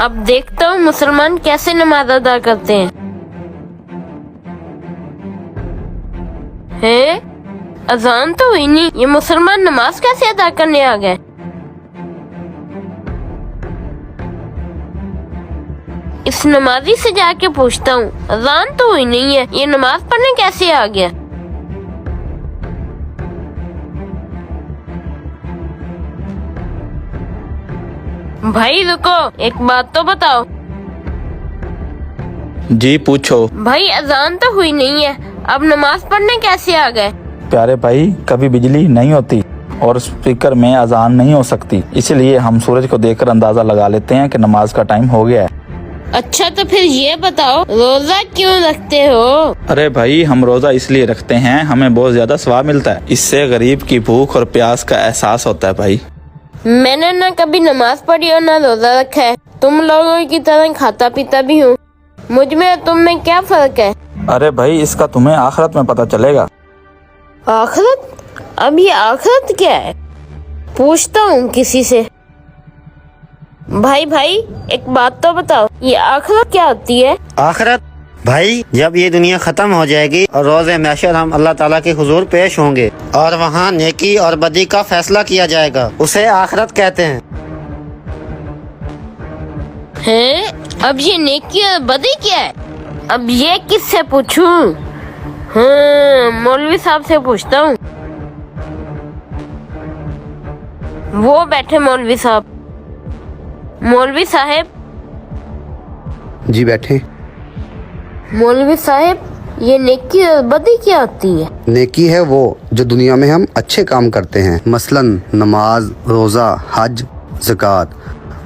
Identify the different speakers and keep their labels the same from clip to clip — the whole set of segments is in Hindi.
Speaker 1: अब देखता हूँ मुसलमान कैसे नमाज अदा करते हैं। अजान तो हुई नहीं, ये मुसलमान नमाज कैसे अदा करने आ गए? इस नमाजी से जाके पूछता हूँ, अजान तो हुई नहीं है, ये नमाज पढ़ने कैसे आ गया? भाई रुको, एक बात तो बताओ।
Speaker 2: जी पूछो।
Speaker 1: भाई अजान तो हुई नहीं है, अब नमाज पढ़ने कैसे आ गए?
Speaker 2: प्यारे भाई, कभी बिजली नहीं होती और स्पीकर में अजान नहीं हो सकती, इसलिए हम सूरज को देखकर अंदाजा लगा लेते हैं कि नमाज का टाइम हो गया है।
Speaker 1: अच्छा तो फिर ये बताओ, रोजा क्यों रखते हो?
Speaker 2: अरे भाई, हम रोजा इसलिए रखते हैं, हमें बहुत ज्यादा स्वाब मिलता है। इससे गरीब की भूख और प्यास का एहसास होता है भाई।
Speaker 1: मैंने ना कभी नमाज पढ़ी और ना रोजा रखा है। तुम लोगों की तरह खाता पीता भी हूँ। मुझ में और तुम में क्या फर्क है?
Speaker 2: अरे भाई, इसका तुम्हें आखिरत में पता चलेगा।
Speaker 1: आखिरत? अब ये आखिरत क्या है? पूछता हूँ किसी से। भाई एक बात तो बताओ, ये आखिरत क्या होती है?
Speaker 3: आखिरत भाई, जब ये दुनिया खत्म हो जाएगी और रोज़े महशर हम अल्लाह ताला के हुजूर पेश होंगे और वहाँ नेकी और बदी का फैसला किया जाएगा, उसे आखिरत कहते हैं।
Speaker 1: अब ये नेकी और बदी क्या है? अब ये किससे पूछूं? मौलवी साहब से पूछता हूँ। वो बैठे मौलवी साहब। मौलवी साहब।
Speaker 4: जी बैठे।
Speaker 1: मौलवी साहब, ये नेकी और बदी क्या होती है?
Speaker 4: नेकी है वो जो दुनिया में हम अच्छे काम करते हैं, मसलन नमाज, रोजा, हज, ज़कात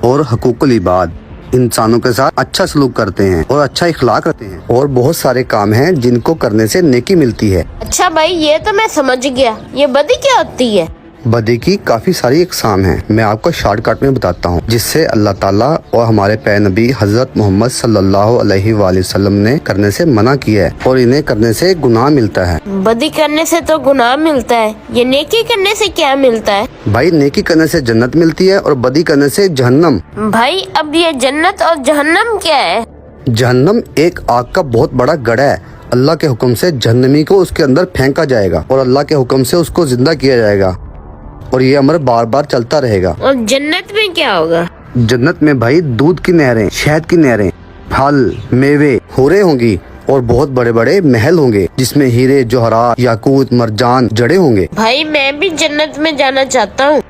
Speaker 4: और हकूकुल इबाद। इंसानों के साथ अच्छा सलूक करते हैं और अच्छा इखलाक रखते हैं, और बहुत सारे काम हैं जिनको करने से नेकी मिलती है।
Speaker 1: अच्छा भाई, ये तो मैं समझ गया। ये बदी क्या होती है?
Speaker 4: बदी की काफी सारी इकसाम हैं, मैं आपको शॉर्टकट में बताता हूँ, जिससे अल्लाह ताला और हमारे प्यारे नबी हजरत मोहम्मद सल्लल्लाहु अलैहि वसल्लम ने करने से मना किया है, और इन्हें करने से गुनाह मिलता है।
Speaker 1: बदी करने से तो गुनाह मिलता है, ये नेकी करने से क्या मिलता है?
Speaker 4: भाई, नेकी करने से जन्नत मिलती है और बदी करने से जहन्नम।
Speaker 1: भाई अब ये जन्नत और जहन्नम क्या है?
Speaker 4: जहन्नम एक आग का बहुत बड़ा गड्ढा है। अल्लाह के हुक्म से जहन्नमी को उसके अंदर फेंका जाएगा और अल्लाह के हुक्म से उसको जिंदा किया जाएगा, और ये अमर बार बार चलता रहेगा।
Speaker 1: और जन्नत में क्या होगा?
Speaker 4: जन्नत में भाई दूध की नहरें, शहद की नहरें, फल, मेवे, हूरें होंगी और बहुत बड़े बड़े महल होंगे जिसमें हीरे, जौहरात, याकूत, मरजान जड़े होंगे।
Speaker 1: भाई मैं भी जन्नत में जाना चाहता हूँ।